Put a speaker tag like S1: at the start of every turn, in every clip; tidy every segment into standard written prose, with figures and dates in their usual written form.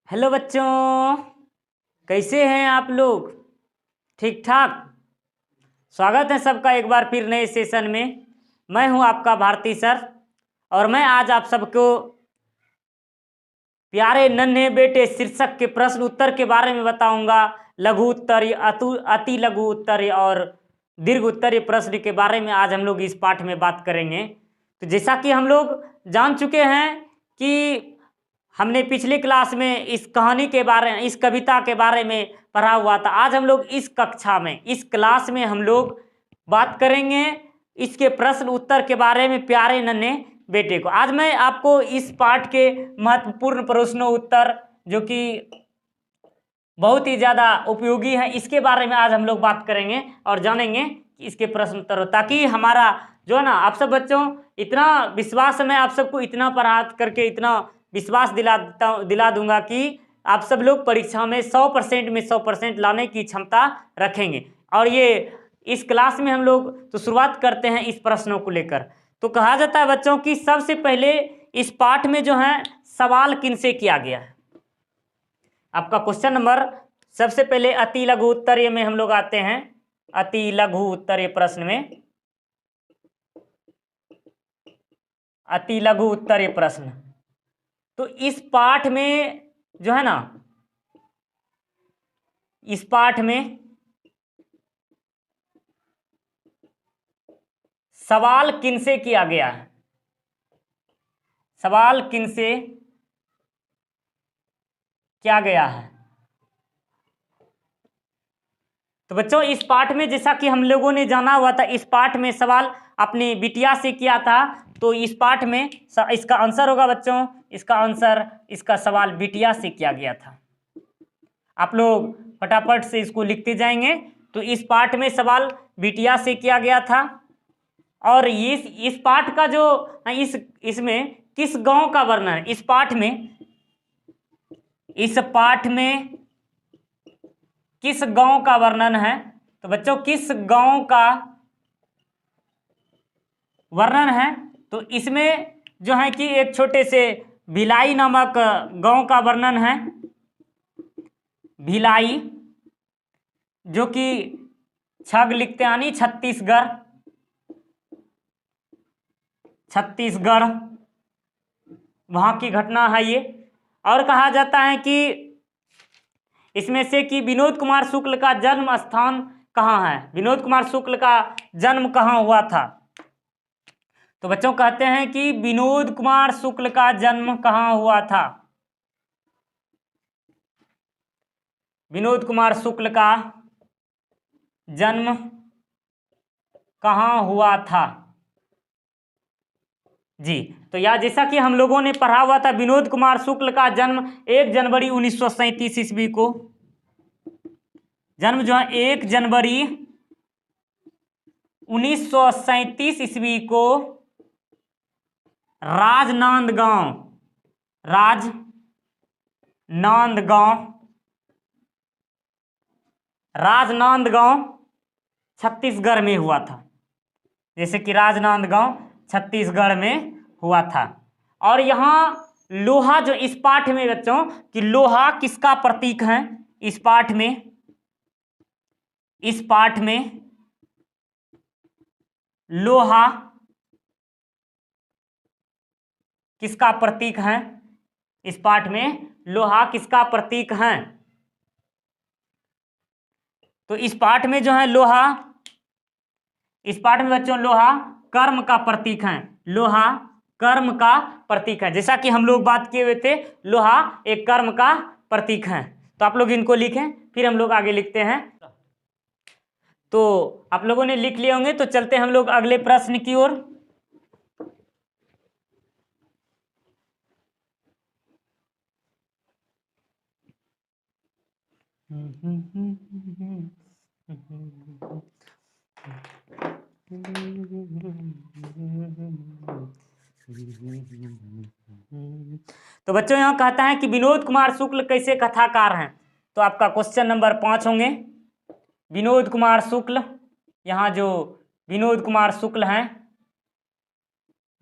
S1: Hello बच्चों, कैसे हैं आप लोग? ठीक ठाक। स्वागत है सबका एक बार फिर नए सेशन में। मैं हूं आपका भारती सर और मैं आज आप सबको प्यारे नन्हे बेटे शीर्षक के प्रश्न उत्तर के बारे में बताऊंगा। लघु उत्तरीय, अति लघु उत्तरीय और दीर्घ उत्तरीय प्रश्न के बारे में आज हम लोग इस पाठ में बात करेंगे। तो जैसा कि हम लोग जान चुके हैं कि हमने पिछली क्लास में इस कहानी के बारे में, इस कविता के बारे में पढ़ा हुआ था। आज हम लोग इस कक्षा में, इस क्लास में हम लोग बात करेंगे इसके प्रश्न उत्तर के बारे में प्यारे नन्हे बेटे को। आज मैं आपको इस पाठ के महत्वपूर्ण प्रश्नों उत्तर जो कि बहुत ही ज़्यादा उपयोगी है, इसके बारे में आज हम लोग बात करेंगे और जानेंगे कि इसके प्रश्न उत्तर, ताकि हमारा जो है ना, आप सब बच्चों, इतना विश्वास है, मैं आप सबको इतना पढ़ा करके इतना विश्वास दिला दूंगा कि आप सब लोग परीक्षा में 100% में 100% लाने की क्षमता रखेंगे। और ये इस क्लास में हम लोग तो शुरुआत करते हैं इस प्रश्नों को लेकर। तो कहा जाता है बच्चों कि सबसे पहले इस पाठ में जो है सवाल किनसे किया गया है। आपका क्वेश्चन नंबर सबसे पहले अति लघु उत्तरीय में हम लोग आते हैं। अति लघु उत्तरीय प्रश्न में, अति लघु उत्तरीय प्रश्न, तो इस पाठ में जो है ना, इस पाठ में सवाल किनसे किया गया है, सवाल किनसे किया गया है। तो बच्चों इस पाठ में जैसा कि हम लोगों ने जाना हुआ था, इस पाठ में सवाल अपने बिटिया से किया था। तो इस पाठ में इसका आंसर होगा बच्चों, इसका आंसर, इसका सवाल बिटिया से किया गया था। आप लोग फटाफट से इसको लिखते जाएंगे। तो इस पाठ में सवाल बिटिया से किया गया था। और इस पाठ का जो इसमें किस गांव का वर्णन है, इस पाठ में किस गांव का वर्णन है। तो बच्चों किस गांव का वर्णन है, तो इसमें जो है कि एक छोटे से भिलाई नामक गांव का वर्णन है। भिलाई, जो कि छग लिखते यानी छत्तीसगढ़, छत्तीसगढ़ वहां की घटना है ये। और कहा जाता है कि इसमें से कि विनोद कुमार शुक्ल का जन्म स्थान कहाँ है, विनोद कुमार शुक्ल का जन्म कहाँ हुआ था। तो बच्चों कहते हैं कि विनोद कुमार शुक्ल का जन्म कहाँ हुआ था, विनोद कुमार शुक्ल का जन्म कहाँ हुआ था जी। तो यार जैसा कि हम लोगों ने पढ़ा हुआ था, विनोद कुमार शुक्ल का जन्म 1 जनवरी 1937 ईस्वी को, जन्म जो है 1 जनवरी 1937 ईस्वी को राजनांदगांव, राजनांदगांव छत्तीसगढ़ में हुआ था। जैसे कि राजनांदगांव छत्तीसगढ़ में हुआ था। और यहाँ लोहा, जो इस पाठ में बच्चों कि लोहा किसका प्रतीक है, इस पाठ में लोहा किसका प्रतीक है, इस पाठ में लोहा किसका प्रतीक है। तो इस पाठ में जो है लोहा, इस पाठ में बच्चों लोहा कर्म का प्रतीक है, लोहा कर्म का प्रतीक है। जैसा कि हम लोग बात किए हुए थे, लोहा एक कर्म का प्रतीक है। तो आप लोग इनको लिखें, फिर हम लोग आगे लिखते हैं। तो आप लोगों ने लिख लिए होंगे, तो चलते हैं हम लोग अगले प्रश्न की ओर। तो बच्चों यहाँ कहता है कि विनोद कुमार शुक्ल कैसे कथाकार हैं। तो आपका क्वेश्चन नंबर 5 होंगे विनोद कुमार शुक्ल। यहाँ जो विनोद कुमार शुक्ल हैं,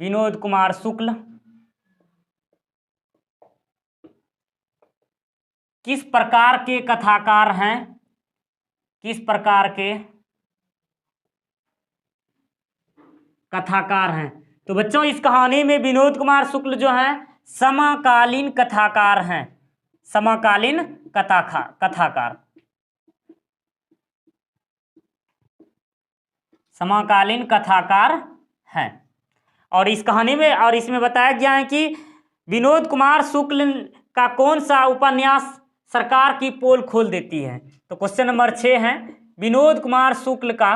S1: विनोद कुमार शुक्ल किस प्रकार के कथाकार हैं, किस प्रकार के कथाकार हैं। तो बच्चों इस कहानी में विनोद कुमार शुक्ल जो हैं समकालीन कथाकार हैं, समकालीन कथाकार, समकालीन कथाकार हैं। और इस कहानी में और इसमें बताया गया है कि विनोद कुमार शुक्ल का कौन सा उपन्यास सरकार की पोल खोल देती है। तो क्वेश्चन नंबर 6 है, विनोद कुमार शुक्ल का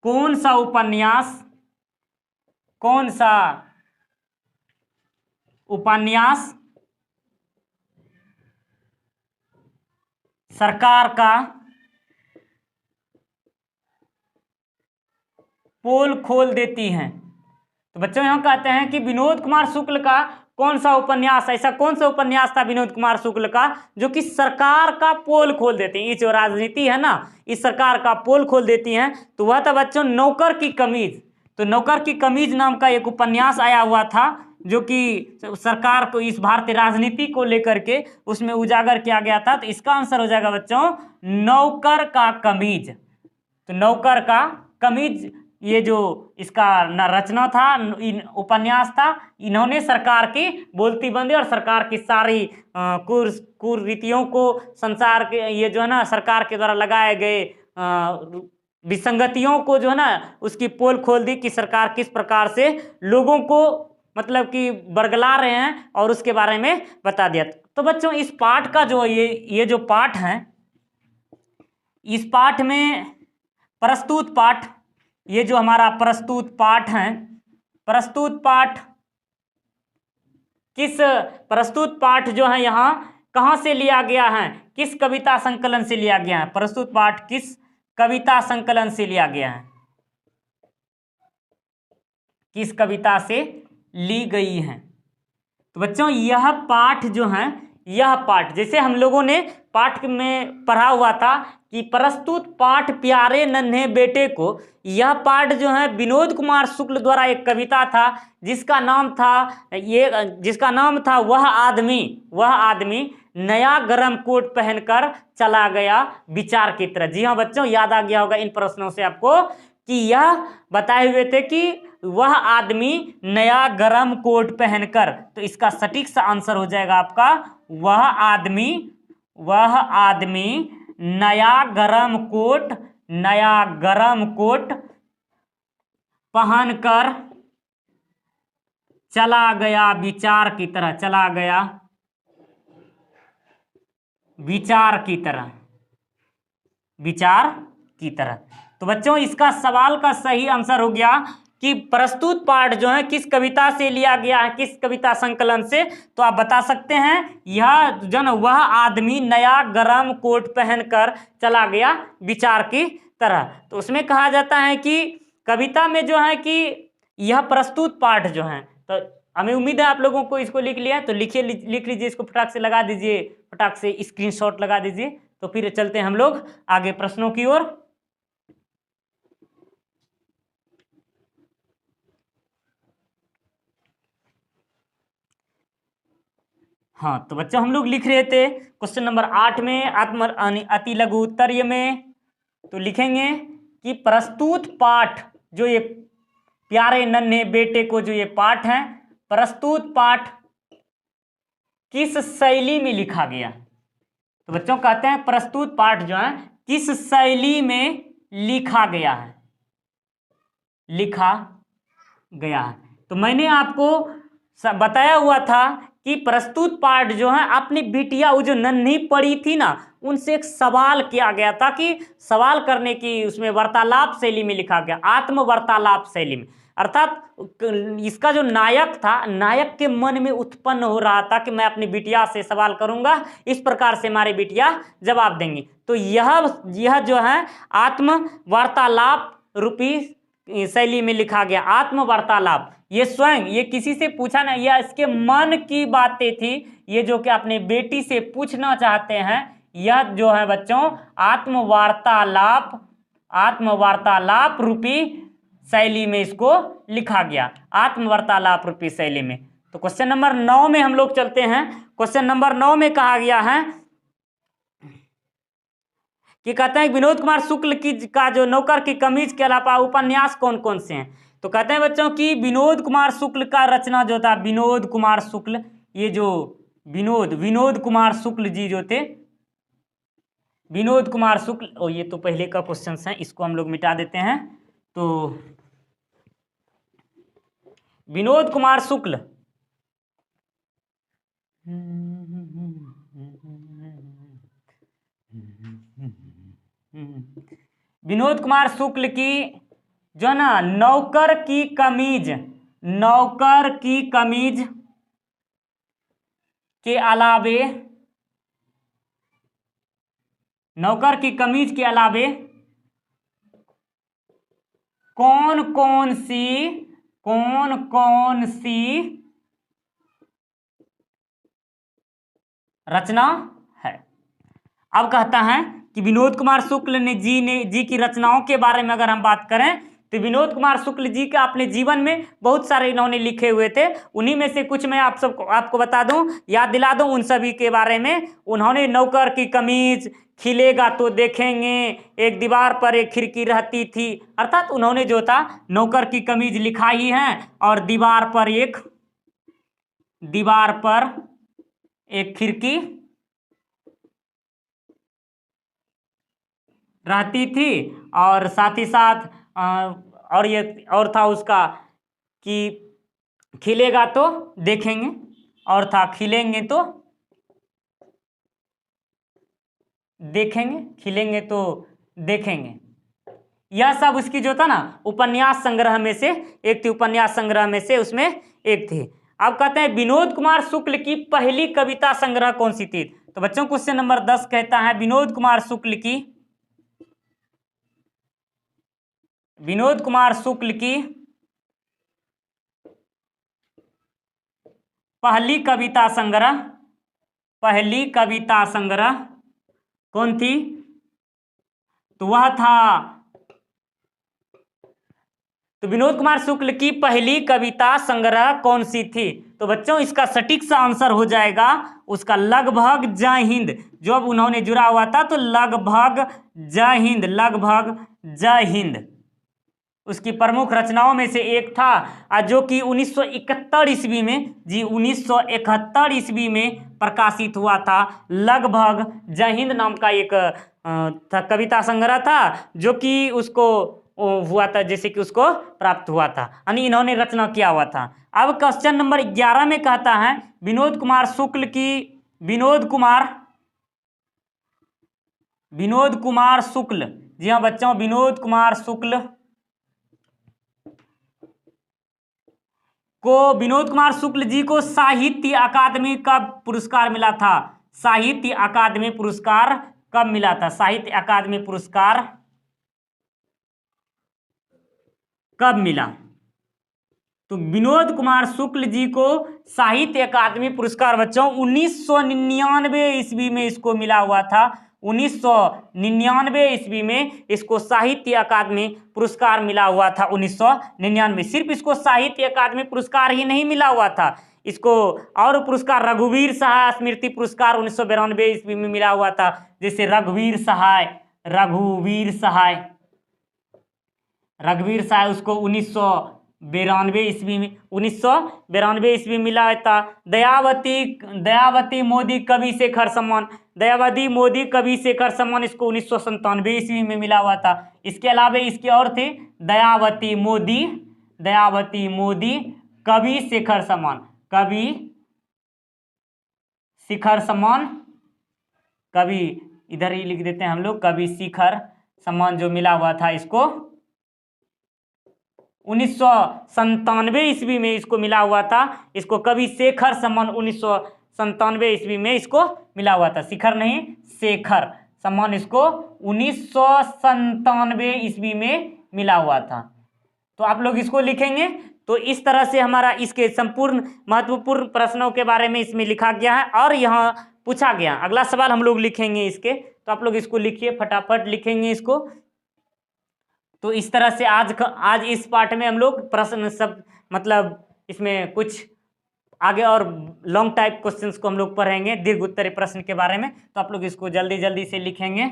S1: कौन सा उपन्यास सरकार का पोल खोल देती हैं। तो बच्चों यहां कहते हैं कि विनोद कुमार शुक्ल का कौन सा उपन्यास, ऐसा कौन सा उपन्यास था विनोद कुमार शुक्ल का जो कि सरकार का पोल खोल देती है। ये जो राजनीति है ना, इस सरकार का पोल खोल देती हैं। तो वह था बच्चों नौकर की कमीज। तो नौकर की कमीज नाम का एक उपन्यास आया हुआ था जो कि सरकार को, इस भारतीय राजनीति को लेकर के उसमें उजागर किया गया था। तो इसका आंसर हो जाएगा बच्चों नौकर का कमीज। तो नौकर का कमीज ये जो इसका न रचना था, उपन्यास था, इन्होंने सरकार की बोलती बंदी और सरकार की सारी कुरीतियों को, संसार के ये जो है ना सरकार के द्वारा लगाए गए विसंगतियों को जो है ना उसकी पोल खोल दी कि सरकार किस प्रकार से लोगों को मतलब कि बरगला रहे हैं और उसके बारे में बता दिया। तो बच्चों इस पाठ का जो ये जो पाठ है, इस पाठ में प्रस्तुत पाठ, ये जो हमारा प्रस्तुत पाठ है, प्रस्तुत पाठ जो है यहाँ कहाँ से लिया गया है, किस कविता संकलन से लिया गया है। प्रस्तुत पाठ किस कविता संकलन से लिया गया है, किस कविता से ली गई है। तो बच्चों यह पाठ जो है, यह पाठ जैसे हम लोगों ने पाठ में पढ़ा हुआ था कि प्रस्तुत पाठ प्यारे नन्हे बेटे को, यह पाठ जो है विनोद कुमार शुक्ल द्वारा एक कविता था जिसका नाम था वह आदमी नया गरम कोट पहनकर चला गया विचार की तरह। जी हाँ बच्चों, याद आ गया होगा इन प्रश्नों से आपको कि यह बताए हुए थे कि वह आदमी नया गरम कोट पहनकर। तो इसका सटीक सा आंसर हो जाएगा आपका वह आदमी नया गरम कोट पहनकर चला गया विचार की तरह, चला गया विचार की तरह। तो बच्चों इसका सवाल का सही आंसर हो गया कि प्रस्तुत पाठ जो है किस कविता से लिया गया है, किस कविता संकलन से। तो आप बता सकते हैं यह जन वह आदमी नया गरम कोट पहनकर चला गया विचार की तरह। तो उसमें कहा जाता है कि कविता में जो है कि यह प्रस्तुत पाठ जो है, तो हमें उम्मीद है आप लोगों को इसको लिख लिया। तो लिख लीजिए इसको, फटाक से लगा दीजिए, फटाक से स्क्रीनशॉट लगा दीजिए। तो फिर चलते हैं हम लोग आगे प्रश्नों की ओर। हाँ तो बच्चों हम लोग लिख रहे थे क्वेश्चन नंबर 8 में अति लघु उत्तरीय में, तो लिखेंगे कि प्रस्तुत पाठ जो ये प्यारे नन्हे बेटे को जो ये पाठ है, प्रस्तुत पाठ किस शैली में लिखा गया। तो बच्चों कहते हैं प्रस्तुत पाठ जो है किस शैली में लिखा गया है, तो मैंने आपको बताया हुआ था कि प्रस्तुत पाठ जो है अपनी बिटिया वो जो नन्ही पड़ी थी ना, उनसे एक सवाल किया गया था कि सवाल करने की उसमें वार्तालाप शैली में लिखा गया, आत्म वार्तालाप शैली में। अर्थात इसका जो नायक था, नायक के मन में उत्पन्न हो रहा था कि मैं अपनी बिटिया से सवाल करूंगा, इस प्रकार से हमारी बिटिया जवाब देंगी। तो यह जो है आत्म वार्तालाप रूपी शैली में लिखा गया। आत्म वार्तालाप ये स्वयं, ये किसी से पूछा नहीं, यह इसके मन की बातें थी, ये जो कि अपने बेटी से पूछना चाहते हैं। यह जो है बच्चों आत्म वार्तालाप रूपी शैली में इसको लिखा गया, आत्मवार्तालाप रूपी शैली में। तो क्वेश्चन नंबर 9 में हम लोग चलते हैं। क्वेश्चन नंबर 9 में कहा गया है कि कहते हैं विनोद कुमार शुक्ल की का जो नौकर की कमीज के अलावा उपन्यास कौन कौन से हैं। तो कहते हैं बच्चों की विनोद कुमार शुक्ल का रचना जो था, विनोद कुमार शुक्ल, ये जो विनोद कुमार शुक्ल जी जो थे, विनोद कुमार शुक्ल, और ये तो पहले का क्वेश्चन है, इसको हम लोग मिटा देते हैं। तो विनोद कुमार शुक्ल विनोद कुमार शुक्ल की जो है ना नौकर की कमीज के अलावे, नौकर की कमीज के अलावे कौन कौन सी रचना है। अब कहता है कि विनोद कुमार शुक्ल जी की रचनाओं के बारे में अगर हम बात करें तो विनोद कुमार शुक्ल जी का अपने जीवन में बहुत सारे इन्होंने लिखे हुए थे। उन्हीं में से कुछ मैं आपको बता दूं, याद दिला दूं उन सभी के बारे में। उन्होंने नौकर की कमीज, खिलेगा तो देखेंगे, एक दीवार पर एक खिड़की रहती थी, अर्थात उन्होंने जो था नौकर की कमीज लिखा ही है, और दीवार पर एक खिड़की रहती थी, और साथ ही साथ और था उसका कि खिलेगा तो देखेंगे, और था खिलेंगे तो देखेंगे, खिलेंगे तो देखेंगे। यह सब उसकी जो था ना उपन्यास संग्रह में से एक थी, उपन्यास संग्रह में से उसमें एक थी। अब कहते हैं विनोद कुमार शुक्ल की पहली कविता संग्रह कौन सी थी। तो बच्चों क्वेश्चन नंबर 10 कहता है विनोद कुमार शुक्ल की पहली कविता संग्रह कौन थी। तो वह था, तो विनोद कुमार शुक्ल की पहली कविता संग्रह कौन सी थी। तो बच्चों इसका सटीक सा आंसर हो जाएगा उसका लगभग जय हिंद। जो अब उन्होंने जुड़ा हुआ था तो लगभग जय हिंद उसकी प्रमुख रचनाओं में से एक था, जो कि 1971 ईस्वी में 1971 ईस्वी में प्रकाशित हुआ था। लगभग जय हिंद नाम का एक कविता संग्रह था, जो कि उसको हुआ था, जैसे कि उसको प्राप्त हुआ था, यानी इन्होंने रचना किया हुआ था। अब क्वेश्चन नंबर 11 में कहता है विनोद कुमार शुक्ल जी हाँ बच्चों, विनोद कुमार शुक्ल जी को साहित्य अकादमी का पुरस्कार मिला था। साहित्य अकादमी पुरस्कार कब मिला था। साहित्य अकादमी पुरस्कार कब मिला। तो विनोद कुमार शुक्ल जी को साहित्य अकादमी पुरस्कार बच्चों 1999 ईस्वी में इसको मिला हुआ था। 1999 ईस्वी में इसको साहित्य अकादमी पुरस्कार मिला हुआ था। 1999 सिर्फ इसको साहित्य अकादमी पुरस्कार ही नहीं मिला हुआ था, इसको और पुरस्कार रघुवीर सहाय स्मृति पुरस्कार 1992 ईस्वी में मिला हुआ था। जैसे रघुवीर सहाय उसको 1992 ईस्वी में मिला था। दयावती मोदी कवि शेखर सम्मान इसको 1997 ईस्वी में मिला हुआ था। इसके अलावा इसके और थे दयावती मोदी कवि शेखर सम्मान, कवि इधर ही लिख देते हैं हम लोग, कवि शिखर सम्मान जो मिला हुआ था इसको 1997 ईस्वी में इसको मिला हुआ था। इसको कवि शेखर सम्मान 1997 ईस्वी में इसको मिला हुआ था। शिखर नहीं, शेखर सम्मान इसको 1997 ईस्वी में मिला हुआ था। तो आप लोग इसको लिखेंगे। तो इस तरह से हमारा इसके संपूर्ण महत्वपूर्ण प्रश्नों के बारे में इसमें लिखा गया है और यहाँ पूछा गया। अगला सवाल हम लोग लिखेंगे इसके, तो आप लोग इसको लिखिए, फटाफट लिखेंगे इसको। तो इस तरह से आज इस पाठ में हम लोग प्रश्न सब मतलब इसमें कुछ आगे और लॉन्ग टाइप क्वेश्चंस को हम लोग पढ़ेंगे दीर्घ उत्तरीय प्रश्न के बारे में। तो आप लोग इसको जल्दी जल्दी से लिखेंगे।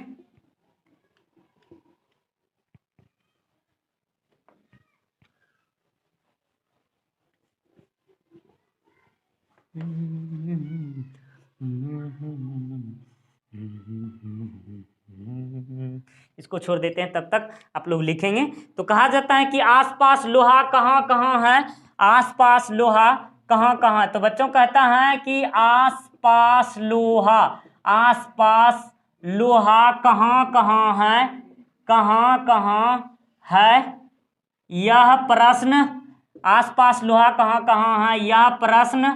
S1: इसको छोड़ देते हैं, तब तक आप लोग लिखेंगे। तो कहा जाता है कि आसपास लोहा कहाँ कहाँ है, आसपास लोहा कहाँ कहाँ। तो बच्चों कहता है कि आसपास लोहा, आसपास लोहा कहाँ कहाँ है, कहाँ कहाँ है। यह प्रश्न, आसपास लोहा कहाँ कहाँ है, यह प्रश्न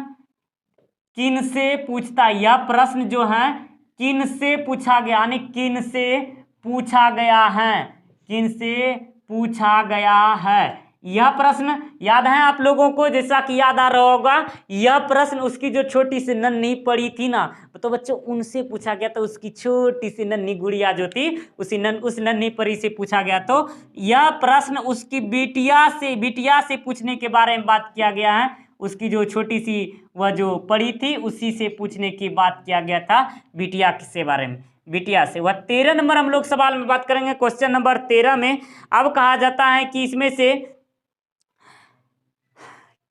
S1: किन से पूछता है। यह प्रश्न जो है किन से पूछा गया, यानी किन से पूछा गया है, किन से पूछा गया है। यह प्रश्न याद है आप लोगों को, जैसा कि याद आ रहा होगा, यह प्रश्न उसकी जो छोटी सी नन्ही पड़ी थी ना, तो बच्चों उनसे पूछा गया। तो उसकी छोटी सी नन्ही गुड़िया जो थी उस नन्ही परी से पूछा गया। तो यह प्रश्न उसकी बिटिया से पूछने के बारे में बात किया गया है। उसकी जो छोटी सी वह जो पड़ी थी उसी से पूछने की बात किया गया था, बिटिया के बारे में, बिटिया से। वह 13 नंबर हम लोग सवाल में बात करेंगे, क्वेश्चन नंबर 13 में। अब कहा जाता है कि इसमें से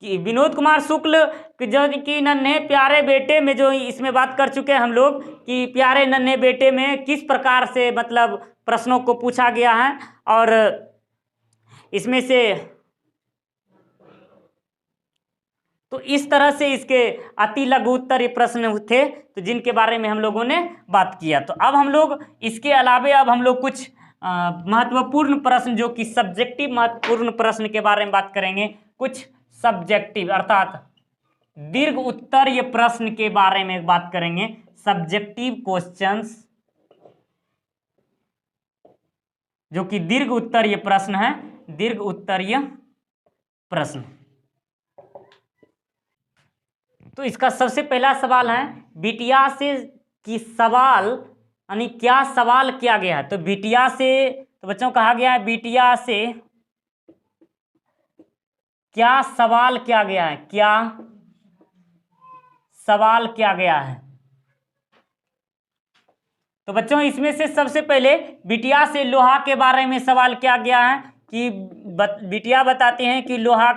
S1: कि विनोद कुमार शुक्ल जो कि नन्हे प्यारे बेटे में, जो इसमें बात कर चुके हैं हम लोग कि प्यारे नन्हे बेटे में किस प्रकार से मतलब प्रश्नों को पूछा गया है। और इसमें से तो इस तरह से इसके अति लघु उत्तरीय प्रश्न थे, तो जिनके बारे में हम लोगों ने बात किया। तो अब हम लोग इसके अलावे अब हम लोग कुछ महत्वपूर्ण प्रश्न जो कि सब्जेक्टिव महत्वपूर्ण प्रश्न के बारे में बात करेंगे। कुछ सब्जेक्टिव अर्थात दीर्घ उत्तरीय प्रश्न के बारे में बात करेंगे। सब्जेक्टिव क्वेश्चंस जो कि दीर्घ उत्तरीय प्रश्न है, दीर्घ उत्तरीय प्रश्न। तो इसका सबसे पहला सवाल है बिटिया से कि सवाल, यानी क्या सवाल किया गया है। तो बिटिया से, तो बच्चों कहा गया है बिटिया से क्या सवाल किया गया है, क्या सवाल किया गया है। तो बच्चों इसमें से सबसे पहले बिटिया से लोहा के बारे में सवाल किया गया है कि बिटिया बताते हैं कि लोहा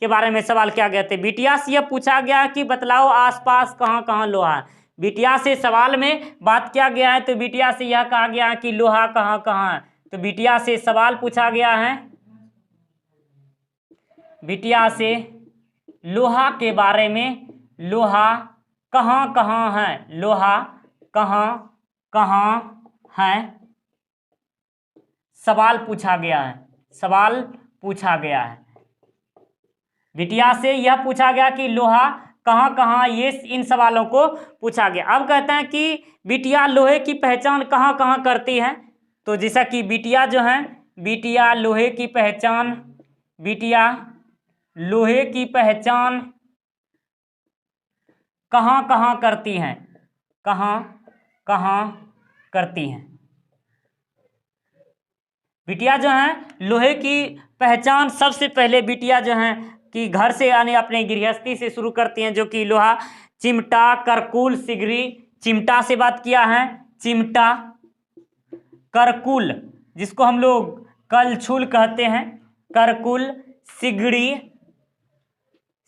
S1: के बारे में सवाल किया गया था। बिटिया से यह पूछा गया कि बतलाओ आसपास कहाँ कहाँ लोहा है। बिटिया से सवाल में बात किया गया है, तो बिटिया से यह कहा गया कि लोहा कहाँ कहाँ है। तो बिटिया से सवाल पूछा गया है, बिटिया से लोहा के बारे में, लोहा कहाँ कहाँ है, लोहा कहाँ कहाँ है, सवाल पूछा गया है, सवाल पूछा गया है। बिटिया से यह पूछा गया कि लोहा कहाँ कहाँ, ये इन सवालों को पूछा गया। अब कहते हैं कि बिटिया लोहे की पहचान कहाँ कहाँ करती है। तो जैसा कि बिटिया जो है, बिटिया लोहे की पहचान, बिटिया लोहे की पहचान कहाँ कहाँ करती हैं, कहाँ कहाँ करती हैं। बिटिया जो है लोहे की पहचान सबसे पहले बिटिया जो है कि घर से यानी अपने गृहस्थी से शुरू करती हैं, जो कि लोहा, चिमटा, करकुल, सिगरी। चिमटा से बात किया है, चिमटा, करकुल जिसको हम लोग कलछुल कहते हैं, करकुल, सिगड़ी,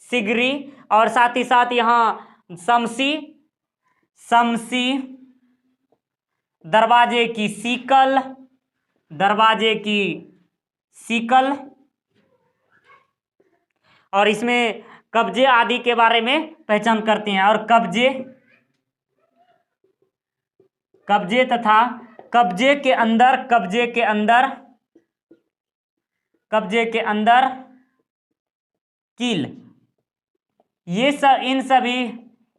S1: सिगरी, और साथ ही साथ यहाँ समसी, समसी, दरवाजे की सीकल, दरवाजे की सीकल, और इसमें कब्जे आदि के बारे में पहचान करते हैं। और कब्जे, कब्जे तथा कब्जे के अंदर, कब्जे के अंदर, कब्जे के अंदर कील, ये सब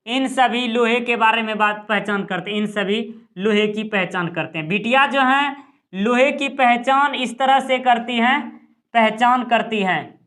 S1: इन सभी लोहे के बारे में बात पहचान करते हैं, इन सभी लोहे की पहचान करते हैं। बिटिया जो है लोहे की पहचान इस तरह से करती हैं, पहचान करती हैं।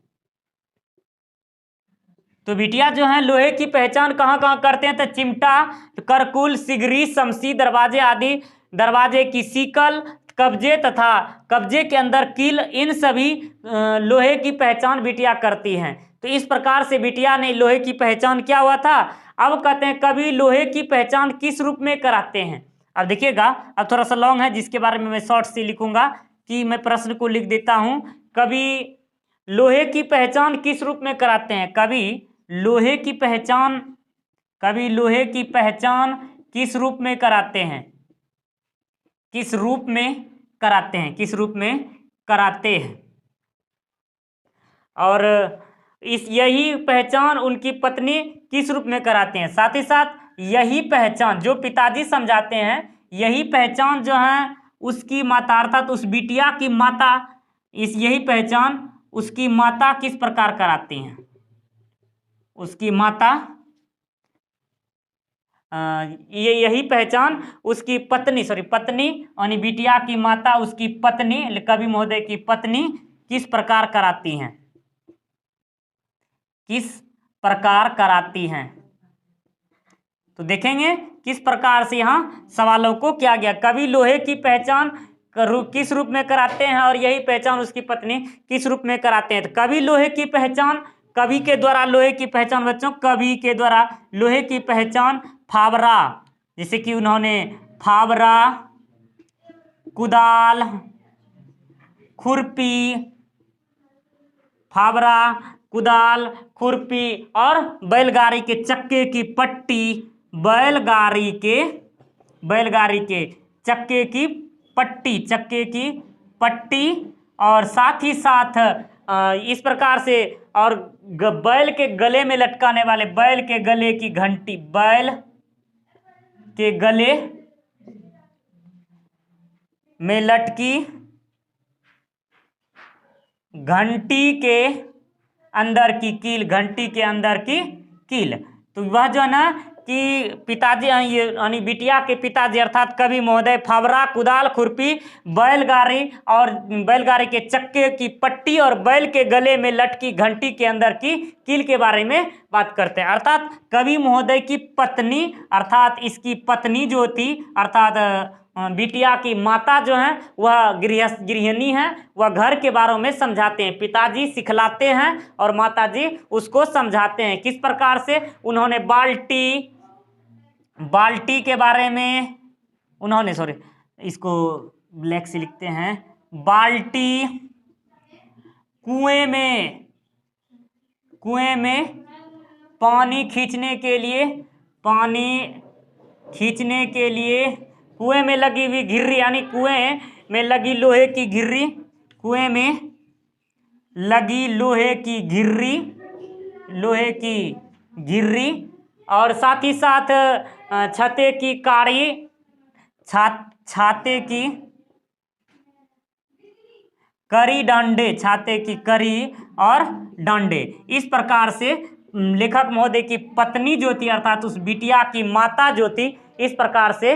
S1: तो बिटिया जो है लोहे की पहचान कहाँ कहाँ करते हैं, तो चिमटा, करकुल, सिगरी, समसी, दरवाजे आदि, दरवाजे की सीकल, कब्जे तथा कब्जे के अंदर कील, इन सभी लोहे की पहचान बिटिया करती हैं। तो इस प्रकार से बिटिया ने लोहे की पहचान क्या हुआ था। अब कहते हैं कवि लोहे की पहचान किस रूप में कराते हैं। अब देखिएगा, अब थोड़ा सा लॉन्ग है जिसके बारे में मैं शॉर्ट से लिखूंगा कि मैं प्रश्न को लिख देता हूं। कवि लोहे की पहचान किस रूप में कराते हैं। कवि लोहे की पहचान किस रूप में कराते हैं। किस रूप में कराते हैं। और यही पहचान उनकी पत्नी किस रूप में कराते हैं। साथ ही साथ यही पहचान जो पिताजी समझाते हैं, यही पहचान जो है उसकी माता अर्थात उस बिटिया की माता, यही पहचान उसकी माता किस प्रकार कराती हैं। उसकी माता यही पहचान उसकी पत्नी यानी बिटिया की माता उसकी पत्नी, कवि महोदय की पत्नी किस प्रकार कराती हैं। तो देखेंगे किस प्रकार से यहाँ सवालों को क्या गया। कवि लोहे की पहचान किस रूप में कराते हैं और यही पहचान उसकी पत्नी किस रूप में कराते हैं। तो कवि लोहे की पहचान, कवि के द्वारा लोहे की पहचान बच्चों, कवि के द्वारा लोहे की पहचान फावरा, जैसे कि उन्होंने फावरा, कुदाल, खुरपी और बैलगाड़ी के चक्के की पट्टी, चक्के की पट्टी और साथ ही साथ इस प्रकार से, और बैल के गले में लटकाने वाले, बैल के गले की घंटी, बैल के गले में लटकी घंटी के अंदर की कील, तो वह जो है ना कि पिताजी यानी बिटिया के पिताजी अर्थात कवि महोदय फावरा, कुदाल, खुरपी, बैलगाड़ी के चक्के की पट्टी और बैल के गले में लटकी घंटी के अंदर की कील के बारे में बात करते हैं। अर्थात कवि महोदय की पत्नी, अर्थात इसकी पत्नी जो थी, अर्थात बिटिया की माता जो है वह गृहिणी है, वह घर के बारे में समझाते हैं। पिताजी सिखलाते हैं और माताजी उसको समझाते हैं। किस प्रकार से उन्होंने बाल्टी के बारे में इसको ब्लैक से लिखते हैं, बाल्टी कुएं में पानी खींचने के लिए कुएं में लगी हुई घिर्री, यानी कुएं में लगी लोहे की घिर्री, और साथ ही साथ छाते की करी और डंडे। इस प्रकार से लेखक महोदय की पत्नी जो थी अर्थात उस बिटिया की माता जो थी, इस प्रकार से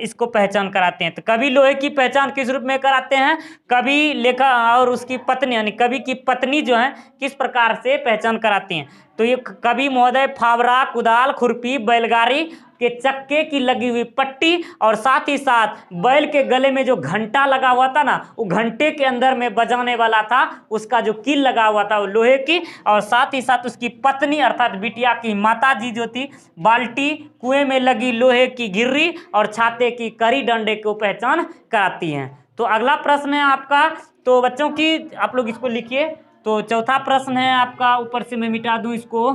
S1: इसको पहचान कराते हैं। तो कवि लोहे की पहचान किस रूप में कराते हैं। कवि लेखक और उसकी पत्नी यानी कवि की पत्नी जो है किस प्रकार से पहचान कराती हैं। तो ये कवि महोदय फावरा, कुदाल, खुरपी, बैलगाड़ी के चक्के की लगी हुई पट्टी और साथ ही साथ बैल के गले में जो घंटा लगा हुआ था ना, वो घंटे के अंदर में बजाने वाला था, उसका जो कील लगा हुआ था वो लोहे की, और साथ ही साथ उसकी पत्नी अर्थात बिटिया की माता जी जो थी, बाल्टी, कुएं में लगी लोहे की घिर्री और छाते की करी डंडे को पहचान कराती हैं। तो अगला प्रश्न है आपका, तो बच्चों की आप लोग इसको लिखिए। तो चौथा प्रश्न है आपका, ऊपर से मैं मिटा दूं इसको,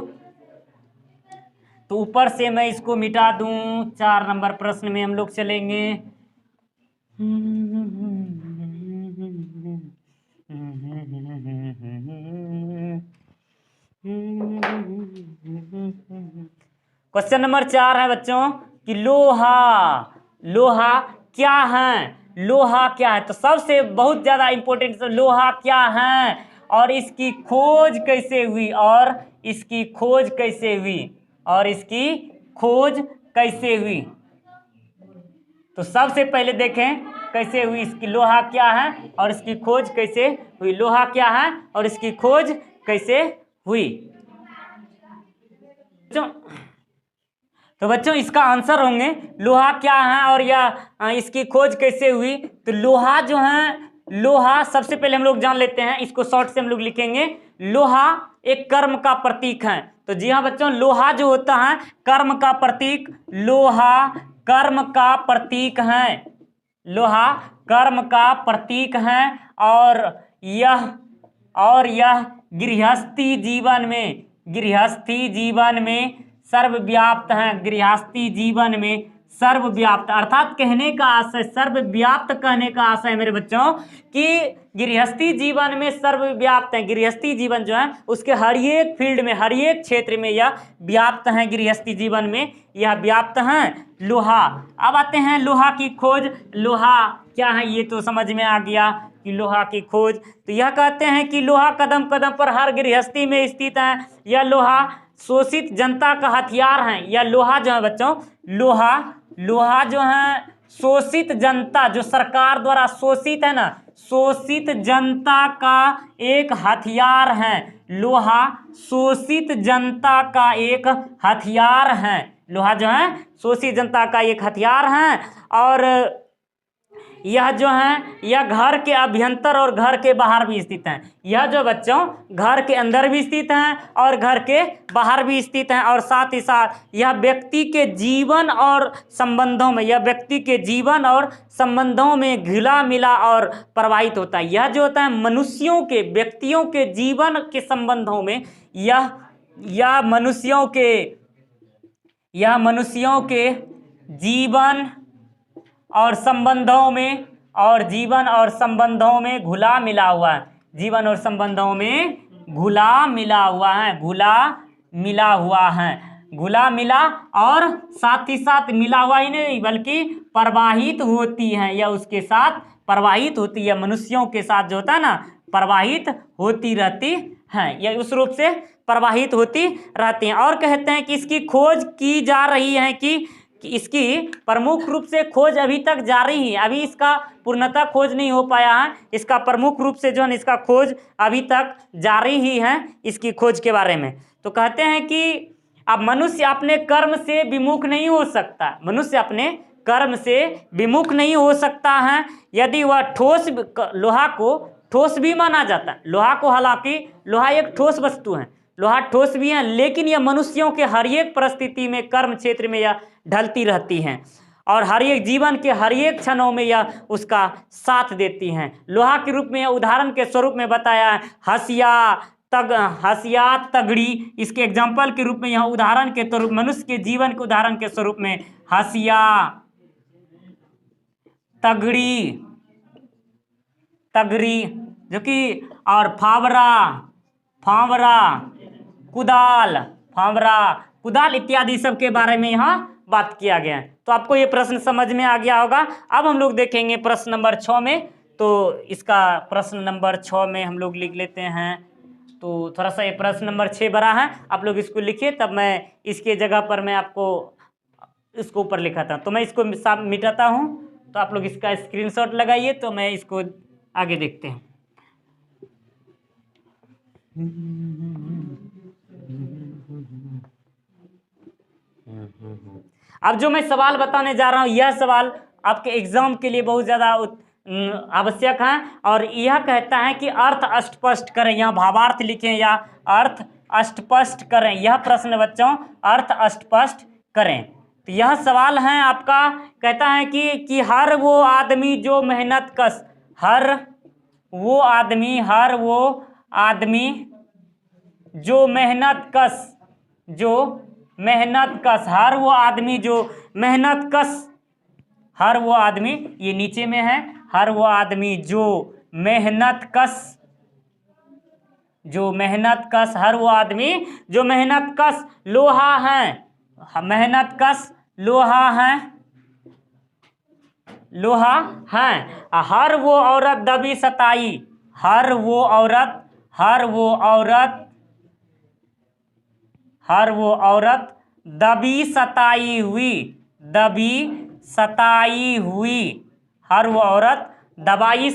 S1: तो ऊपर से मैं इसको मिटा दूं। 4 नंबर प्रश्न में हम लोग चलेंगे। क्वेश्चन नंबर 4 है बच्चों कि लोहा क्या है। लोहा क्या है, तो सबसे बहुत ज्यादा इंपॉर्टेंट, लोहा क्या है और इसकी खोज कैसे हुई, तो सबसे पहले देखें कैसे हुई, इसकी लोहा क्या है और इसकी खोज कैसे हुई। लोहा क्या है और इसकी खोज कैसे हुई। तो बच्चों इसका आंसर होंगे लोहा क्या है और यह इसकी खोज कैसे हुई। तो लोहा जो है, लोहा सबसे पहले हम लोग जान लेते हैं, इसको शॉर्ट से हम लोग लिखेंगे, लोहा एक कर्म का प्रतीक है। तो जी हाँ बच्चों, लोहा जो होता है कर्म का प्रतीक, लोहा कर्म का प्रतीक है, लोहा कर्म का प्रतीक है। और यह गृहस्थी जीवन में, गृहस्थी जीवन में सर्वव्याप्त है, गृहस्थी जीवन में सर्वव्याप्त, अर्थात कहने का आशय, सर्वव्याप्त कहने का आशय मेरे बच्चों कि गृहस्थी जीवन में सर्वव्याप्त है। गृहस्थी जीवन जो है उसके हर एक फील्ड में, हर एक क्षेत्र में यह व्याप्त है, गृहस्थी जीवन में यह व्याप्त है लोहा। अब आते हैं लोहा की खोज। लोहा क्या है ये तो समझ में आ गया कि लोहा की खोज, तो यह कहते हैं कि लोहा कदम कदम पर हर गृहस्थी में स्थित है। यह लोहा शोषित जनता का हथियार है। यह लोहा जो है बच्चों, लोहा जो है शोषित जनता, जो सरकार द्वारा शोषित है ना, शोषित जनता का एक हथियार है। लोहा शोषित जनता का एक हथियार है। लोहा जो है शोषित जनता का एक हथियार है। और यह जो है यह घर के अभ्यंतर और घर के बाहर भी स्थित हैं। यह जो बच्चों घर के अंदर भी स्थित हैं और घर के बाहर भी स्थित हैं। और साथ ही साथ यह व्यक्ति के जीवन और संबंधों में, यह व्यक्ति के जीवन और संबंधों में घुला मिला और प्रवाहित होता है। यह जो होता है मनुष्यों के, व्यक्तियों के जीवन के संबंधों में, यह मनुष्यों के जीवन और संबंधों में, और जीवन और संबंधों में घुला मिला हुआ है, जीवन और संबंधों में घुला मिला हुआ है, घुला मिला हुआ है, घुला मिला और साथ ही साथ मिला हुआ ही नहीं बल्कि प्रवाहित होती है, या उसके साथ प्रवाहित होती है, मनुष्यों के साथ जो होता है ना प्रवाहित होती रहती है, या उस रूप से प्रवाहित होती रहती हैं। और कहते हैं कि इसकी खोज की जा रही है कि इसकी प्रमुख रूप से खोज अभी तक जारी है, अभी इसका पूर्णतः खोज नहीं हो पाया है। इसका प्रमुख रूप से जो है इसका खोज अभी तक जारी ही है, इसकी खोज के बारे में। तो कहते हैं कि अब मनुष्य अपने कर्म से विमुख नहीं हो सकता, मनुष्य अपने कर्म से विमुख नहीं हो सकता है यदि वह ठोस, लोहा को ठोस भी माना जाता है, लोहा को, हालांकि लोहा एक ठोस वस्तु है, लोहा ठोस भी है, लेकिन यह मनुष्यों के हर एक परिस्थिति में, कर्म क्षेत्र में यह ढलती रहती हैं और हर एक जीवन के हर एक क्षणों में यह उसका साथ देती हैं। लोहा के रूप में, उदाहरण के स्वरूप में बताया है हसिया तगड़ी, इसके एग्जाम्पल के रूप में यहाँ उदाहरण के स्वरूप, मनुष्य के जीवन के उदाहरण के स्वरूप में हसिया तगड़ी जो कि, और फावरा कुदाल इत्यादि सब के बारे में यहाँ बात किया गया है। तो आपको ये प्रश्न समझ में आ गया होगा। अब हम लोग देखेंगे प्रश्न नंबर 6 में। तो इसका प्रश्न नंबर 6 में हम लोग लिख लेते हैं। तो थोड़ा सा ये प्रश्न नंबर 6 बड़ा है, आप लोग इसको लिखिए, तब मैं इसके जगह पर मैं आपको इसको ऊपर लिखा था, तो मैं इसको मिटाता हूँ, तो आप लोग इसका स्क्रीनशॉट लगाइए, तो मैं इसको आगे देखते हैं। अब जो मैं सवाल बताने जा रहा हूं, यह सवाल आपके एग्जाम के लिए बहुत ज़्यादा आवश्यक है, और यह कहता है कि अर्थ अस्पष्ट करें, यहाँ भावार्थ लिखें या अर्थ अस्पष्ट करें। यह प्रश्न बच्चों अर्थ अस्पष्ट करें। तो यह सवाल है आपका, कहता है कि हर वो आदमी जो मेहनत कश, हर वो आदमी जो मेहनत कश, हर वो आदमी जो मेहनत कश, हर वो आदमी, ये नीचे में है, हर वो आदमी जो मेहनत कश, हर वो आदमी जो मेहनत कश लोहा है, मेहनत कश लोहा है, हर वो औरत दबी सताई, हर वो औरत दबी सताई हुई, हर वो औरत दबी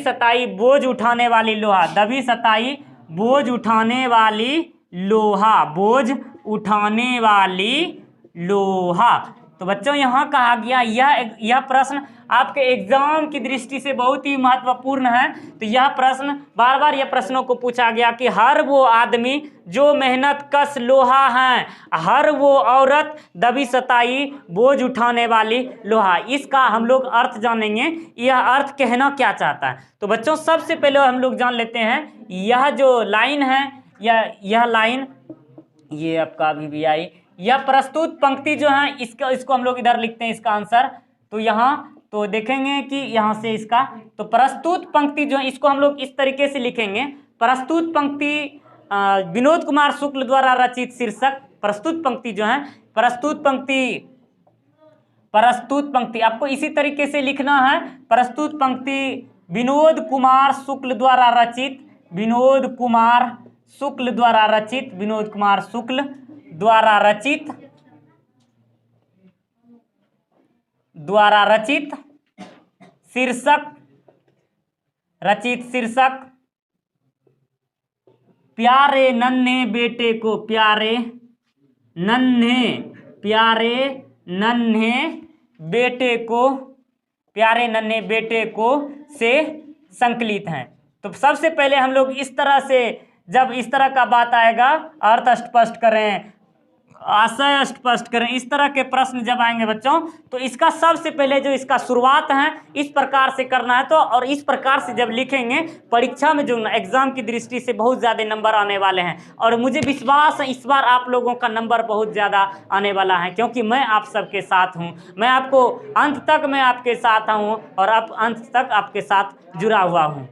S1: सताई बोझ उठाने वाली लोहा, दबी सताई बोझ उठाने वाली लोहा, बोझ उठाने वाली लोहा। तो बच्चों यहाँ कहा गया यह प्रश्न आपके एग्जाम की दृष्टि से बहुत ही महत्वपूर्ण है। तो यह प्रश्न बार बार यह प्रश्नों को पूछा गया कि हर वो आदमी जो मेहनत कश लोहा है, हर वो औरत दबी सताई बोझ उठाने वाली लोहा। इसका हम लोग अर्थ जानेंगे, यह अर्थ कहना क्या चाहता है। तो बच्चों सबसे पहले हम लोग जान लेते हैं यह जो लाइन है, यह लाइन, ये आपका अभी भी आई, यह प्रस्तुत पंक्ति जो है इसको हम लोग इधर लिखते हैं इसका आंसर। तो यहाँ तो देखेंगे कि यहाँ से इसका तो प्रस्तुत पंक्ति जो है इसको हम लोग इस तरीके से लिखेंगे। प्रस्तुत पंक्ति विनोद कुमार शुक्ल द्वारा रचित शीर्षक प्रस्तुत पंक्ति जो है, प्रस्तुत पंक्ति आपको इसी तरीके से लिखना है। प्रस्तुत पंक्ति विनोद कुमार शुक्ल द्वारा रचित, विनोद कुमार शुक्ल द्वारा रचित शीर्षक प्यारे नन्हे बेटे को से संकलित हैं। तो सबसे पहले हम लोग इस तरह से, जब इस तरह का बात आएगा, अर्थ स्पष्ट करें, आशय स्पष्ट करें, इस तरह के प्रश्न जब आएंगे बच्चों, तो इसका सबसे पहले जो इसका शुरुआत है इस प्रकार से करना है। तो और इस प्रकार से जब लिखेंगे परीक्षा में जो एग्जाम की दृष्टि से बहुत ज़्यादा नंबर आने वाले हैं। और मुझे विश्वास है इस बार आप लोगों का नंबर बहुत ज़्यादा आने वाला है, क्योंकि मैं आप सबके साथ हूँ। मैं आपको अंत तक मैं आपके साथ हूँ और अब अंत तक आपके साथ जुड़ा हुआ हूँ।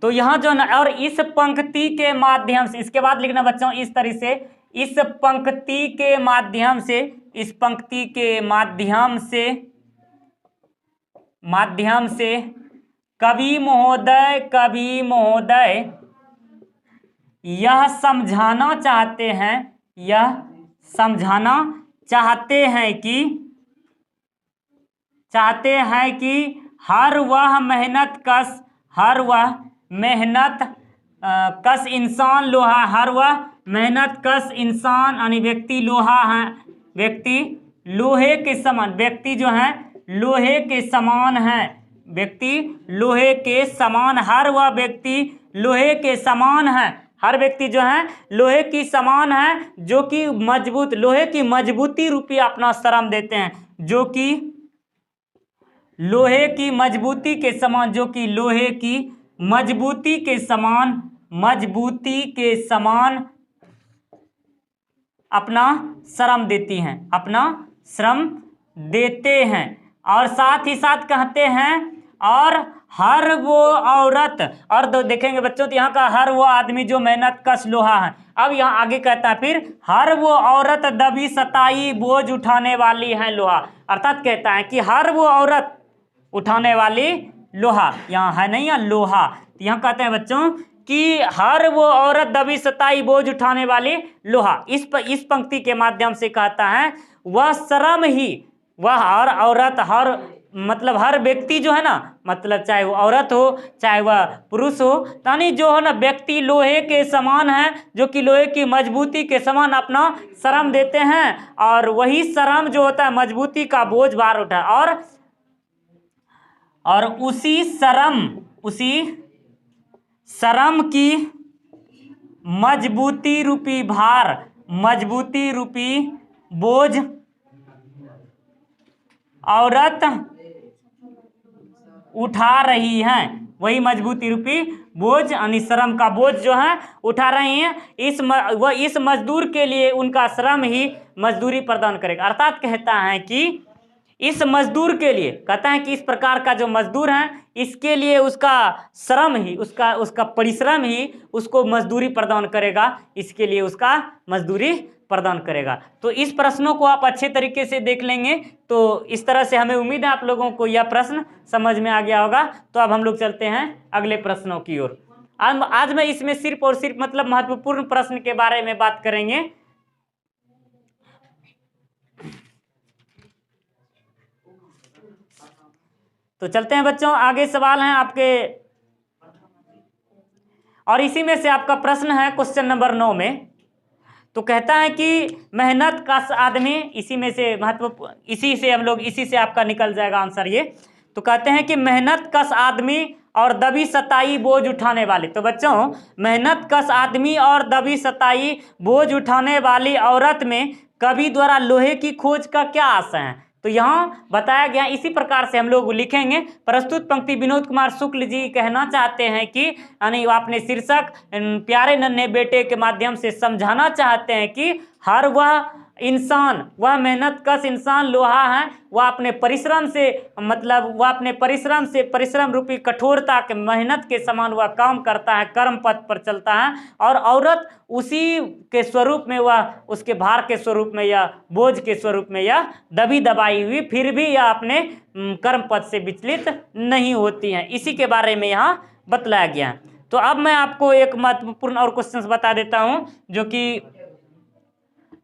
S1: तो यहाँ जो ना, और इस पंक्ति के माध्यम से, इसके बाद लिखना बच्चों इस तरह से, इस पंक्ति के माध्यम से कवि महोदय यह समझाना चाहते हैं कि हर वह मेहनत कश इंसान लोहा, हर वह मेहनत कश इंसान यानी व्यक्ति लोहा है, व्यक्ति लोहे के समान, व्यक्ति जो है लोहे के समान है, व्यक्ति लोहे के समान, हर वह व्यक्ति लोहे के समान है, हर व्यक्ति जो है लोहे की समान है, जो कि मजबूत, लोहे की मजबूती रूपी अपना श्रम देते हैं, जो कि लोहे की मजबूती के समान, जो कि लोहे की मजबूती के समान अपना श्रम देते हैं। और साथ ही साथ कहते हैं और हर वो औरत, और देखेंगे बच्चों तो यहाँ का हर वो आदमी जो मेहनत कश लोहा है। अब यहाँ आगे कहता है फिर हर वो औरत दबी सताई बोझ उठाने वाली है लोहा, अर्थात कहता है कि हर वो औरत उठाने वाली लोहा, यहाँ है नहीं, यहाँ लोहा। यहाँ कहते हैं बच्चों कि हर वो औरत दबी सताई बोझ उठाने वाली लोहा। इस पंक्ति के माध्यम से कहता है वह श्रम ही, वह हर औरत, हर मतलब हर व्यक्ति जो है ना, मतलब चाहे वो औरत हो चाहे वह पुरुष हो, यानी जो है ना व्यक्ति लोहे के समान है, जो कि लोहे की मजबूती के समान अपना श्रम देते हैं, और वही श्रम जो होता है मजबूती का बोझ भार उठा, और उसी श्रम की मजबूती रूपी भार, मजबूती रूपी बोझ औरत उठा रही हैं, वही मजबूती रूपी बोझ यानी श्रम का बोझ जो है उठा रही हैं। इस मजदूर के लिए उनका श्रम ही मजदूरी प्रदान करेगा। अर्थात कहता है कि इस मजदूर के लिए, कहता है कि इस प्रकार का जो मजदूर है इसके लिए उसका श्रम ही, उसका परिश्रम ही उसको मजदूरी प्रदान करेगा, इसके लिए उसका मजदूरी प्रदान करेगा। तो इस प्रश्नों को आप अच्छे तरीके से देख लेंगे तो इस तरह से हमें उम्मीद है आप लोगों को यह प्रश्न समझ में आ गया होगा। तो अब हम लोग चलते हैं अगले प्रश्नों की ओर। आज मैं इसमें सिर्फ और सिर्फ मतलब महत्वपूर्ण प्रश्न के बारे में बात करेंगे। तो चलते हैं बच्चों, आगे सवाल हैं आपके और इसी में से आपका प्रश्न है क्वेश्चन नंबर 9 में, तो कहता है कि मेहनत कश आदमी, इसी में से महत्वपूर्ण, इसी से हम लोग, इसी से आपका निकल जाएगा आंसर ये। तो कहते हैं कि मेहनत कश आदमी और दबी सताई बोझ उठाने वाले। तो बच्चों, मेहनत कश आदमी और दबी सताई बोझ उठाने वाली औरत में कवि द्वारा लोहे की खोज का क्या आशय है? तो यहाँ बताया गया, इसी प्रकार से हम लोग लिखेंगे। प्रस्तुत पंक्ति विनोद कुमार शुक्ल जी कहना चाहते हैं कि यानी अपने शीर्षक प्यारे नन्हे बेटे के माध्यम से समझाना चाहते हैं कि हर वह इंसान, वह मेहनत कश इंसान लोहा है, वह अपने परिश्रम से, मतलब वह अपने परिश्रम से, परिश्रम रूपी कठोरता के मेहनत के समान वह काम करता है, कर्म पथ पर चलता है, और औरत उसी के स्वरूप में, वह उसके भार के स्वरूप में या बोझ के स्वरूप में या दबी दबाई हुई, फिर भी यह अपने कर्म पथ से विचलित नहीं होती हैं। इसी के बारे में यहाँ बतलाया गया है। तो अब मैं आपको एक महत्वपूर्ण और क्वेश्चन बता देता हूँ, जो कि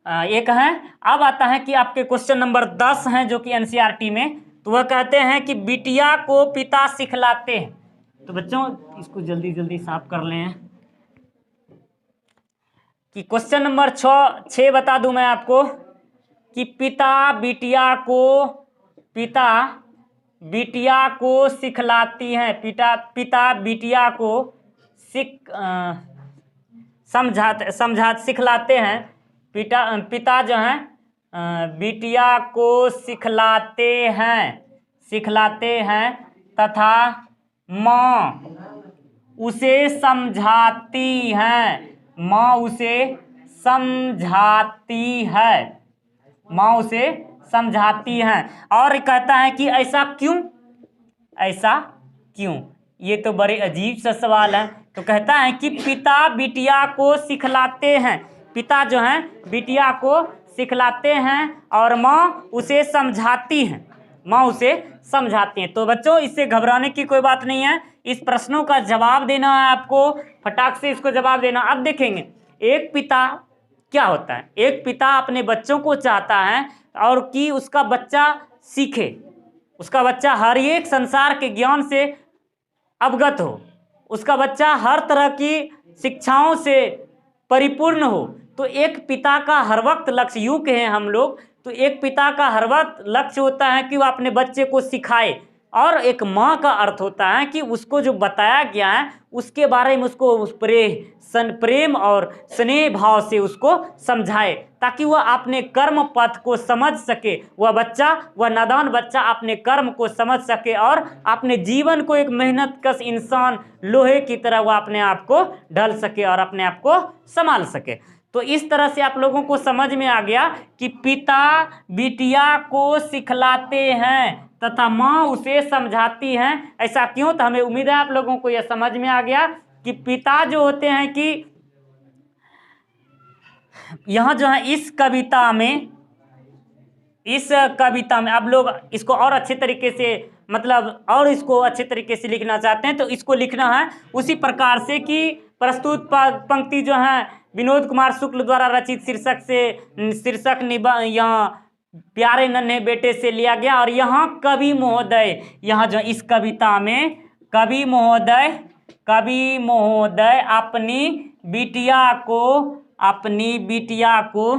S1: एक है। अब आता है कि आपके क्वेश्चन नंबर 10 हैं जो कि एनसीईआरटी में, तो वह कहते हैं कि बिटिया को पिता सिखलाते हैं। तो बच्चों, इसको जल्दी जल्दी साफ कर लें कि क्वेश्चन नंबर 6 बता दूं मैं आपको कि पिता बिटिया को सिखलाती हैं, पिता बिटिया को सिखलाते हैं। पिता जो हैं बिटिया को सिखलाते हैं तथा माँ उसे समझाती है। और कहता है कि ऐसा क्यों? ये तो बड़े अजीब सा सवाल है। तो कहता है कि पिता बिटिया को सिखलाते हैं, पिता जो हैं बिटिया को सिखलाते हैं और माँ उसे समझाती हैं। तो बच्चों, इससे घबराने की कोई बात नहीं है। इस प्रश्नों का जवाब देना है आपको, फटाक से इसको जवाब देना। अब देखेंगे एक पिता क्या होता है। एक पिता अपने बच्चों को चाहता है और कि उसका बच्चा सीखे, उसका बच्चा हर एक संसार के ज्ञान से अवगत हो, उसका बच्चा हर तरह की शिक्षाओं से परिपूर्ण हो। तो एक पिता का हर वक्त लक्ष्य, यूं कहें हम लोग, तो एक पिता का हर वक्त लक्ष्य होता है कि वह अपने बच्चे को सिखाए, और एक माँ का अर्थ होता है कि उसको जो बताया गया है उसके बारे में उसको प्रेम और स्नेह भाव से उसको समझाए, ताकि वह अपने कर्म पथ को समझ सके। वह नादान बच्चा अपने कर्म को समझ सके और अपने जीवन को एक मेहनत कश इंसान लोहे की तरह वह अपने आप को ढल सके और अपने आप को संभाल सके। तो इस तरह से आप लोगों को समझ में आ गया कि पिता बिटिया को सिखलाते हैं तथा माँ उसे समझाती हैं। ऐसा क्यों? तो हमें उम्मीद है आप लोगों को यह समझ में आ गया कि पिता जो होते हैं कि यहाँ जो है इस कविता में अब लोग इसको और अच्छे तरीके से, मतलब और इसको अच्छे तरीके से लिखना चाहते हैं तो इसको लिखना है उसी प्रकार से कि प्रस्तुत पंक्ति जो है विनोद कुमार शुक्ल द्वारा रचित शीर्षक यहाँ प्यारे नन्हे बेटे से लिया गया। और यहाँ कवि महोदय, यहाँ जो इस कविता में कवि महोदय अपनी बिटिया को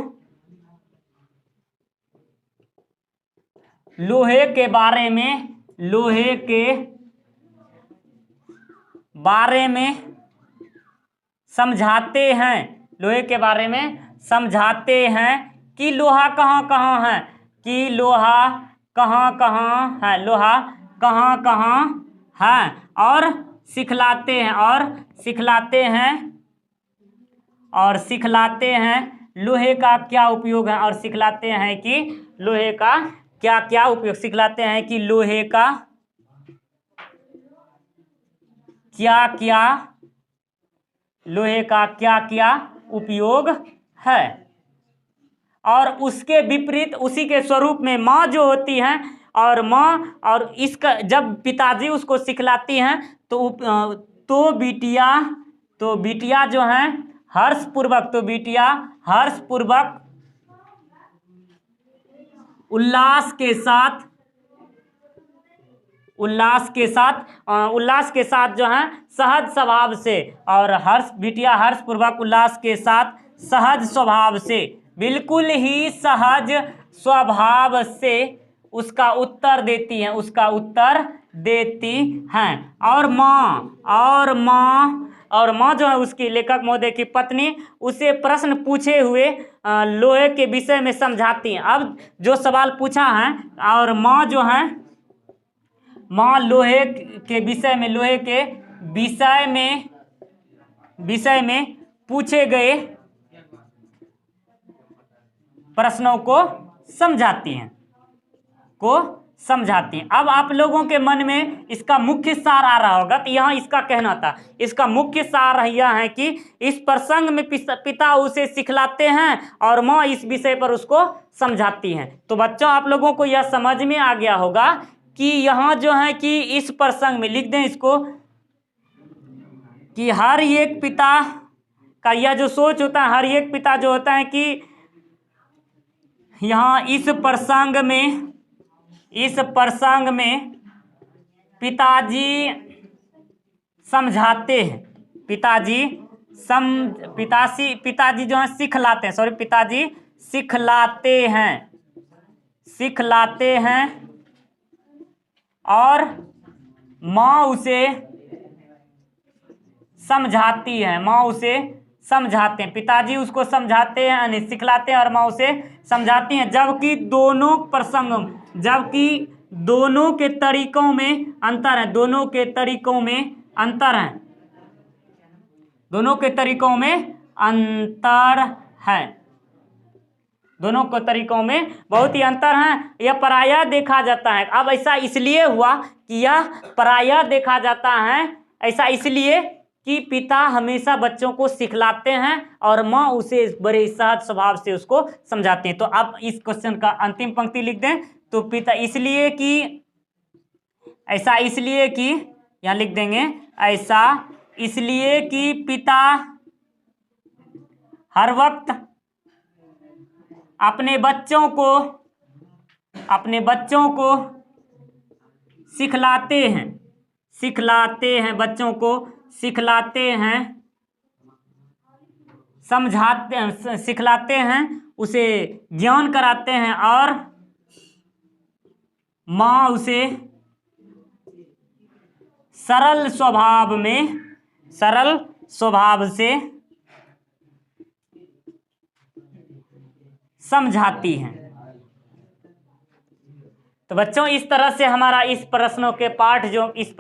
S1: लोहे के बारे में समझाते हैं कि लोहा कहाँ है और सिखलाते हैं लोहे का क्या उपयोग है, और सिखलाते हैं कि लोहे का क्या उपयोग, सिखलाते हैं कि लोहे का क्या उपयोग है। और उसके विपरीत उसी के स्वरूप में माँ जो होती हैं, और इसका जब पिताजी उसको सिखलाती हैं तो बिटिया जो हैं हर्षपूर्वक उल्लास के साथ उल्लास के साथ जो है सहज स्वभाव से, और हर्ष बिटिया हर्षपूर्वक उल्लास के साथ सहज स्वभाव से, बिल्कुल ही सहज स्वभाव से उसका उत्तर देती हैं, और माँ जो है उसकी लेखक महोदय की पत्नी उसे प्रश्न पूछे हुए लोहे के विषय में समझाती हैं। अब जो सवाल पूछा है, और माँ लोहे के विषय में पूछे गए प्रश्नों को समझाती हैं। अब आप लोगों के मन में इसका मुख्य सार आ रहा होगा, तो यहाँ इसका कहना था, इसका मुख्य सार यह है कि इस प्रसंग में पिता उसे सिखलाते हैं और माँ इस विषय पर उसको समझाती हैं। तो बच्चों, आप लोगों को यह समझ में आ गया होगा कि यहाँ जो है कि इस प्रसंग में लिख दें इसको, कि हर एक पिता का यह जो सोच होता है, हर एक पिता जो होता है कि यहाँ इस प्रसंग में पिताजी समझाते हैं, पिताजी जो है पिताजी सिखलाते हैं और माँ उसे समझाती है, पिताजी उसको समझाते हैं यानी सिखलाते हैं और माँ उसे समझाती हैं। जबकि दोनों के तरीकों में अंतर है, दोनों के तरीकों में बहुत ही अंतर है। यह पराया देखा जाता है। अब ऐसा इसलिए हुआ कि यह पराया देखा जाता है, ऐसा इसलिए कि पिता हमेशा बच्चों को सिखलाते हैं और माँ उसे बड़े सहज स्वभाव से उसको समझाते हैं। तो अब इस क्वेश्चन का अंतिम पंक्ति लिख दें, तो पिता यहाँ लिख देंगे, ऐसा इसलिए कि पिता हर वक्त अपने बच्चों को सिखलाते हैं, उसे ज्ञान कराते हैं और माँ उसे सरल स्वभाव से समझाती हैं। तो बच्चों, इस तरह से हमारा इस प्रश्नों के पाठ इस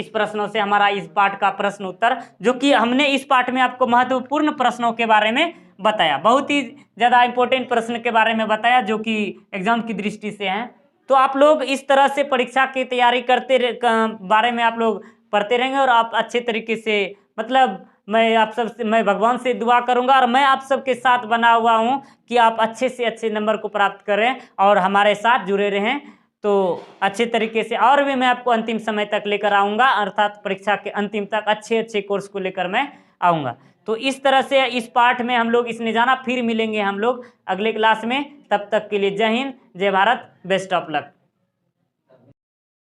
S1: प्रश्नों से हमारा इस पाठ का प्रश्न उत्तर, जो कि हमने इस पाठ में आपको महत्वपूर्ण प्रश्नों के बारे में बताया, बहुत ही ज़्यादा इंपॉर्टेंट प्रश्न के बारे में बताया जो कि एग्जाम की दृष्टि से हैं। तो आप लोग इस तरह से परीक्षा की तैयारी बारे में आप लोग पढ़ते रहेंगे और आप अच्छे तरीके से, मतलब मैं भगवान से दुआ करूंगा और मैं आप सबके साथ बना हुआ हूं कि आप अच्छे से अच्छे नंबर को प्राप्त करें और हमारे साथ जुड़े रहें। तो अच्छे तरीके से और भी मैं आपको अंतिम समय तक लेकर आऊँगा, अर्थात परीक्षा के अंतिम तक अच्छे कोर्स को लेकर मैं आऊँगा। तो इस तरह से इस पाठ में हम लोग इसने जाना, फिर मिलेंगे हम लोग अगले क्लास में। तब तक के लिए जय हिंद, जय भारत, बेस्ट ऑफ लक।